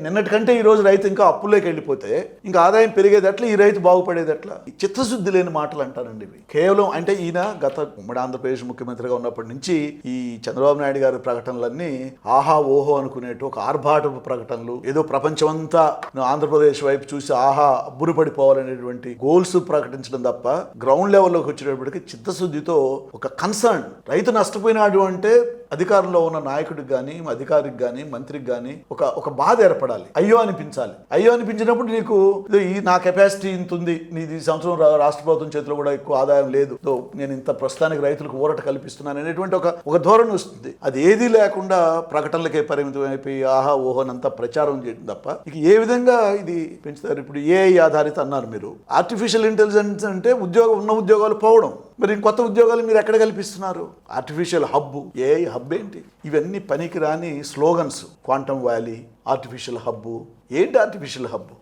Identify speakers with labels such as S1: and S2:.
S1: నిన్నటి కంటే ఈ రోజు రైతు ఇంకా అప్పుల్లోకి వెళ్ళిపోతే ఇంకా ఆదాయం పెరిగేది ఎట్లా, ఈ రైతు బాగుపడేది ఎట్లా? చిత్తశుద్ధి లేని మాటలు అంటారండి ఇవి. కేవలం అంటే ఈయన గత ఉమ్మడి ఆంధ్రప్రదేశ్ ముఖ్యమంత్రిగా ఉన్నప్పటి నుంచి ఈ చంద్రబాబు నాయుడు గారి ప్రకటనలన్నీ ఆహా ఓహో అనుకునేట్టు ఒక ఆర్భాటపు ప్రకటనలు, ఏదో ప్రపంచమంతా ఆంధ్రప్రదేశ్ వైపు చూసి ఆహా అబ్బురుపడిపోవాలనేటువంటి గోల్స్ ప్రకటించడం తప్ప గ్రౌండ్ లెవెల్లోకి వచ్చేటప్పటికి చిత్తశుద్ధితో ఒక కన్సర్న్, రైతు నష్టపోయినాడు అంటే అధికారంలో ఉన్న నాయకుడికి కానీ, అధికారికి కానీ, మంత్రికి కానీ ఒక బాధ ఏర్పడాలి, అయ్యో అనిపించాలి. అయ్యో అనిపించినప్పుడు నీకు ఈ నా కెపాసిటీ ఇంత ఉంది, నీది ఈ సంవత్సరం రాష్ట్ర ప్రభుత్వం చేతిలో కూడా ఎక్కువ ఆదాయం లేదు, నేను ఇంత ప్రస్తుతానికి రైతులకు ఊరట కల్పిస్తున్నాను అనేటువంటి ఒక ధోరణి వస్తుంది. అది ఏదీ లేకుండా ప్రకటనలకే పరిమితం అయిపోయి ఆహా ఓహోనంతా ప్రచారం చేయడం తప్ప ఇక ఏ విధంగా ఇది పెంచుతారు? ఇప్పుడు ఏఐ ఆధారిత అన్నారు మీరు. ఆర్టిఫిషియల్ ఇంటెలిజెన్స్ అంటే ఉన్న ఉద్యోగాలు పోవడం, మరి కొత్త ఉద్యోగాలు మీరు ఎక్కడ కల్పిస్తున్నారు? ఆర్టిఫిషియల్ హబ్, ఏఐ హబ్ ఏంటి? ఇవన్నీ పనికి రాని slogans. Quantum valley, artificial hub. ఏంటి ఆర్టిఫిషియల్ హబ్?